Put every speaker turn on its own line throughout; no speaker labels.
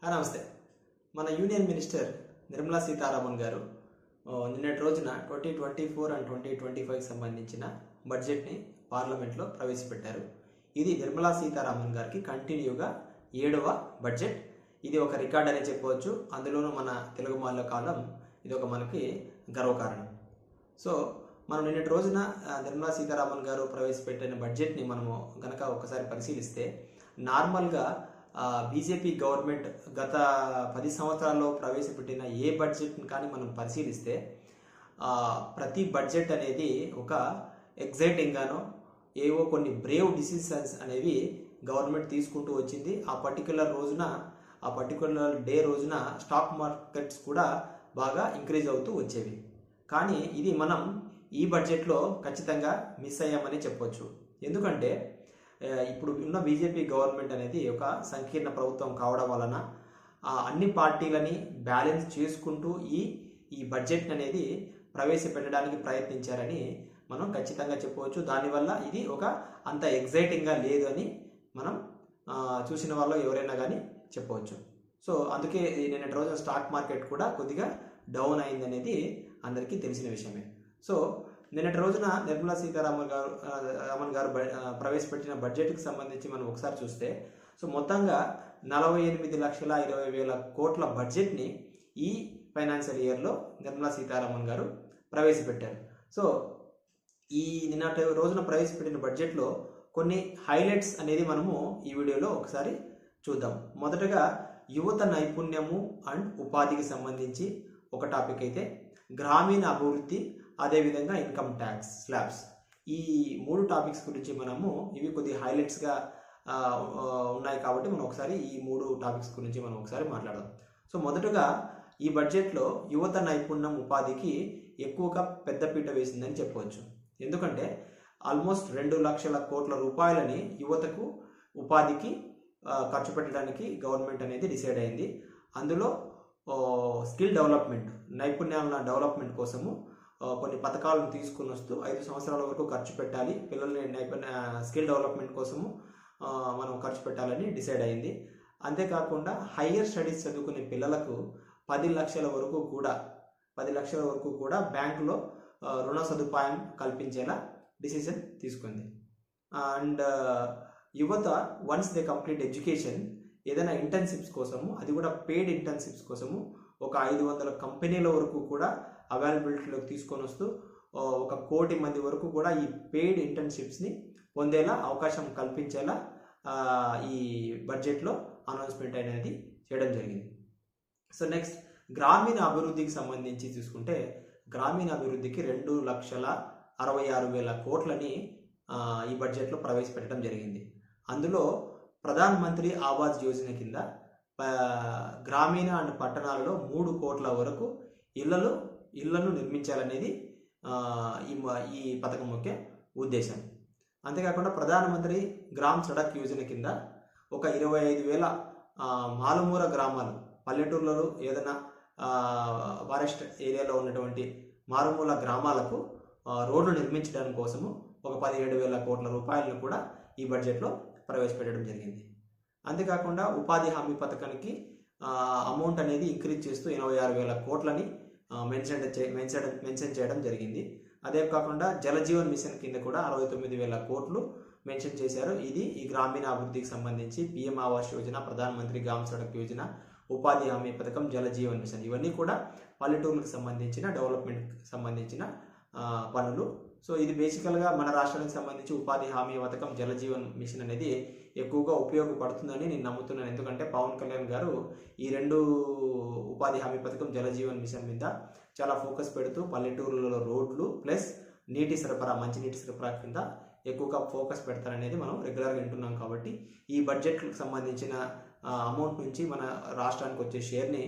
నమస్తే. మన union minister Nirmala Sitharaman గారు నిన్నటి రోజున 2024 అండ్ 2025 సంబంధించిన బడ్జెట్ని పార్లమెంట్లో ప్రవేశపెట్టారు. ఇది నిర్మలా సీతారామన్ గారికి కంటిన్యూగా 7వ బడ్జెట్. ఇది ఒక రికార్డ్ అనే చెప్పవచ్చు. అందులోనూ మన తెలుగు మాల కాలం ఇది ఒక మనకి గర్వకారణం. సో మనం నిన్నటి రోజున నిర్మలా సీతారామన్ గారు ప్రవేశపెట్టిన బడ్జెట్ని మనము గనక ఒకసారి పరిశీలిస్తే నార్మల్గా బీజేపీ గవర్నమెంట్ గత 10 సంవత్సరాల్లో ప్రవేశపెట్టిన ఏ బడ్జెట్ని కానీ మనం పరిశీలిస్తే ప్రతి బడ్జెట్ అనేది ఒక ఎగ్జైటింగ్గానో ఏవో కొన్ని బ్రేవ్ డిసిషన్స్ అనేవి గవర్నమెంట్ తీసుకుంటూ వచ్చింది. ఆ పర్టికులర్ డే రోజున స్టాక్ మార్కెట్స్ కూడా బాగా ఇంక్రీజ్ అవుతూ వచ్చేవి. కానీ ఇది మనం ఈ బడ్జెట్లో ఖచ్చితంగా మిస్ అయ్యామని చెప్పొచ్చు. ఎందుకంటే ఇప్పుడు ఉన్న బీజేపీ గవర్నమెంట్ అనేది ఒక సంకీర్ణ ప్రభుత్వం కావడం వలన అన్ని పార్టీలని బ్యాలెన్స్ చేసుకుంటూ ఈ బడ్జెట్ అనేది ప్రవేశపెట్టడానికి ప్రయత్నించారని మనం ఖచ్చితంగా చెప్పవచ్చు. దానివల్ల ఇది ఒక అంత ఎగ్జైటింగ్గా లేదు అని మనం చూసిన వాళ్ళు ఎవరైనా కానీ చెప్పవచ్చు. సో అందుకే నిన్నటి రోజున స్టాక్ మార్కెట్ కూడా కొద్దిగా డౌన్ అయిందనేది అందరికీ తెలిసిన విషయమే. సో నిన్నటి రోజున నిర్మలా సీతారామన్ గారు ప్రవేశపెట్టిన బడ్జెట్కి సంబంధించి మనం ఒకసారి చూస్తే సో మొత్తంగా 48,20,000 కోట్ల బడ్జెట్ని ఈ ఫైనాన్షియల్ ఇయర్లో నిర్మలా సీతారామన్ గారు ప్రవేశపెట్టారు. సో ఈ నిన్నటి రోజున ప్రవేశపెట్టిన బడ్జెట్లో కొన్ని హైలైట్స్ అనేది మనము ఈ వీడియోలో ఒకసారి చూద్దాం. మొదటగా యువత నైపుణ్యము అండ్ ఉపాధికి సంబంధించి ఒక టాపిక్ అయితే, గ్రామీణ అభివృద్ధి, అదేవిధంగా ఇన్కమ్ ట్యాక్స్ స్లాబ్స్, ఈ 3 టాపిక్స్ గురించి మనము ఇవి కొద్ది హైలైట్స్గా ఉన్నాయి కాబట్టి మనం ఒకసారి ఈ 3 టాపిక్స్ గురించి మనం ఒకసారి మాట్లాడదాం. సో మొదటగా ఈ బడ్జెట్లో యువత నైపుణ్యం ఉపాధికి ఎక్కువగా పెద్దపీట వేసిందని చెప్పవచ్చు. ఎందుకంటే ఆల్మోస్ట్ 2 లక్షల కోట్ల రూపాయలని యువతకు ఉపాధికి ఖర్చు పెట్టడానికి గవర్నమెంట్ అనేది డిసైడ్ అయింది. అందులో స్కిల్ డెవలప్మెంట్, నైపుణ్యాల డెవలప్మెంట్ కోసము కొన్ని పథకాలను తీసుకుని వస్తూ 5 సంవత్సరాల వరకు ఖర్చు పెట్టాలి, పిల్లల్ని స్కిల్ డెవలప్మెంట్ కోసము మనం ఖర్చు పెట్టాలని డిసైడ్ అయింది. అంతేకాకుండా హయ్యర్ స్టడీస్ చదువుకునే పిల్లలకు 10 లక్షల వరకు కూడా బ్యాంకులో రుణ సదుపాయం కల్పించేలా డిసిషన్ తీసుకుంది. అండ్ యువత వన్స్ దే కంప్లీట్ ఎడ్యుకేషన్ ఏదైనా ఇంటర్న్షిప్స్ కోసము, అది కూడా పెయిడ్ ఇంటర్న్షిప్స్ కోసము ఒక 500 కంపెనీల వరకు కూడా అవైలబిలిటీలోకి తీసుకొని వస్తూ 1 కోటి మంది వరకు కూడా ఈ పెయిడ్ ఇంటర్న్షిప్స్ని పొందేలా అవకాశం కల్పించేలా ఈ బడ్జెట్లో అనౌన్స్మెంట్ అనేది చేయడం జరిగింది. సో నెక్స్ట్ గ్రామీణ అభివృద్ధికి సంబంధించి చూసుకుంటే, గ్రామీణ అభివృద్ధికి 2,66,000 కోట్లని ఈ బడ్జెట్లో ప్రవేశపెట్టడం జరిగింది. అందులో ప్రధాన్ మంత్రి ఆవాస్ యోజన కింద గ్రామీణ అండ్ పట్టణాలలో 3 కోట్ల వరకు ఇళ్లను నిర్మించాలనేది ఈ పథకం ముఖ్య ఉద్దేశం. అంతేకాకుండా ప్రధానమంత్రి గ్రామ్ సడక్ యోజన కింద ఒక 25,000 మారుమూల గ్రామాలు, పల్లెటూర్లలో ఏదైనా ఫారెస్ట్ ఏరియాలో ఉన్నటువంటి మారుమూల గ్రామాలకు రోడ్లు నిర్మించడం కోసము ఒక 17,000 కోట్ల రూపాయలను కూడా ఈ బడ్జెట్లో ప్రవేశపెట్టడం జరిగింది. అంతేకాకుండా ఉపాధి హామీ పథకానికి అమౌంట్ అనేది ఇంక్రీజ్ చేస్తూ 86,000 కోట్లని మెన్షన్ చేయడం జరిగింది. అదే కాకుండా జలజీవన్ మిషన్ కింద కూడా 69,000 కోట్లు మెన్షన్ చేశారు. ఇది ఈ గ్రామీణ అభివృద్ధికి సంబంధించి పిఎం ఆవాస్ యోజన, ప్రధానమంత్రి గ్రామ్ సడక్ యోజన, ఉపాధి హామీ పథకం, జలజీవన్ మిషన్, ఇవన్నీ కూడా పల్లెటూర్లకు సంబంధించిన డెవలప్మెంట్కి సంబంధించిన పనులు. సో ఇది బేసికల్గా మన రాష్ట్రానికి సంబంధించి ఉపాధి హామీ పథకం, జలజీవన్ మిషన్ అనేది ఎక్కువగా ఉపయోగపడుతుందని నేను నమ్ముతున్నాను. ఎందుకంటే పవన్ కళ్యాణ్ గారు ఈ 2 ఉపాధి హామీ పథకం, జలజీవన్ మిషన్ మీద చాలా ఫోకస్ పెడుతూ పల్లెటూరులలో రోడ్లు ప్లస్ మంచినీటి సరఫరా కింద ఎక్కువగా ఫోకస్ పెడతారనేది మనం రెగ్యులర్గా వింటున్నాం. కాబట్టి ఈ బడ్జెట్కి సంబంధించిన అమౌంట్ నుంచి మన రాష్ట్రానికి వచ్చే షేర్ని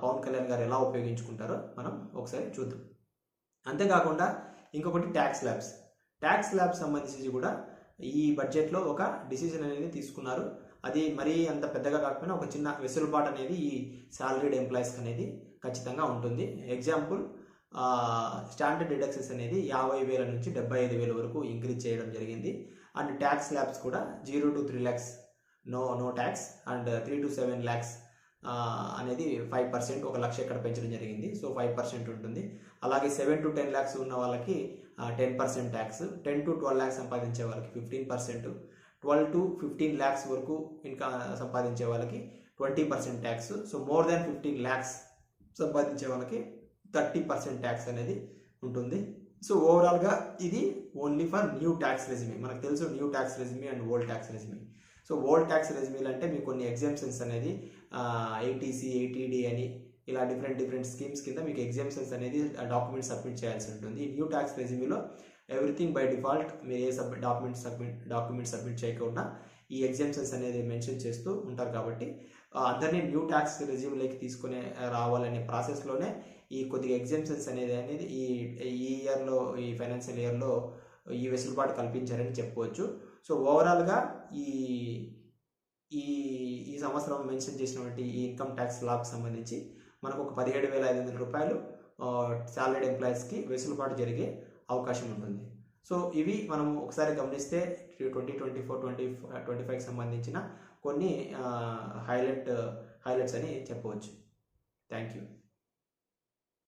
పవన్ కళ్యాణ్ గారు ఎలా ఉపయోగించుకుంటారో మనం ఒకసారి చూద్దాం. అంతేకాకుండా ఇంకొకటి ట్యాక్స్ ల్యాబ్స్ సంబంధించి కూడా ఈ బడ్జెట్లో ఒక డిసిజన్ అనేది తీసుకున్నారు. అది మరీ అంత పెద్దగా కాకపోయినా ఒక చిన్న వెసులుబాటు అనేది ఈ సాలరీడ్ ఎంప్లాయీస్కి అనేది ఖచ్చితంగా ఉంటుంది. ఎగ్జాంపుల్, స్టాండర్డ్ డిడక్షన్స్ అనేది 50,000 నుంచి 75,000 వరకు ఇంక్రీజ్ చేయడం జరిగింది. అండ్ ట్యాక్స్ ల్యాబ్స్ కూడా 0 to 3 lakhs no tax, and 3 to 7 lakhs అనేది 5%, 1 లక్ష ఇక్కడ పెంచడం జరిగింది. సో 5% ఉంటుంది. అలాగే 7 to 10 lakhs ఉన్న వాళ్ళకి 10% ట్యాక్స్, 10 to 12 lakhs సంపాదించే వాళ్ళకి 15%, 12 to 15 lakhs వరకు ఇంకా సంపాదించే వాళ్ళకి 20% tax. So more than 15 lakhs సంపాదించే వాళ్ళకి 30% ట్యాక్స్ అనేది ఉంటుంది. సో ఓవరాల్గా ఇది only for new tax regime. మనకు తెలుసు new tax regime and old tax regime. So old tax రెజిమీలు అంటే మీకు కొన్ని ఎగ్జామ్షన్స్ అనేది ఏటీసీ, ఏటీడీ అని ఇలా డిఫరెంట్ స్కీమ్స్ కింద మీకు ఎగ్జామ్షన్స్ అనేది డాక్యుమెంట్ సబ్మిట్ చేయాల్సి ఉంటుంది. న్యూ ట్యాక్స్ రెజిమీలో ఎవ్రీథింగ్ బై డిఫాల్ట్ మీరు ఏ డాక్యుమెంట్ సబ్మిట్ చేయకుండా ఈ ఎగ్జామ్షన్స్ అనేది మెన్షన్ చేస్తూ ఉంటారు. కాబట్టి అందరినీ న్యూ ట్యాక్స్ రెజిమీలోకి తీసుకునే రావాలనే ప్రాసెస్లోనే ఈ కొద్దిగా ఎగ్జామ్షన్స్ అనేది ఈ ఇయర్లో, ఈ ఫైనాన్షియల్ ఇయర్లో ఈ వెసులుబాటు కల్పించారని చెప్పుకోవచ్చు. సో ఓవరాల్గా ఈ సంవత్సరం మెన్షన్ చేసినటువంటి ఈ ఇన్కమ్ ట్యాక్స్ లాకు సంబంధించి మనకు ఒక 17,500 రూపాయలు సాలరీడ్ ఎంప్లాయీస్కి వెసులుబాటు జరిగే అవకాశం ఉంటుంది. సో ఇవి మనము ఒకసారి గమనిస్తే 2024-2025కి సంబంధించిన కొన్ని హైలైట్స్ అని చెప్పవచ్చు. Thank you.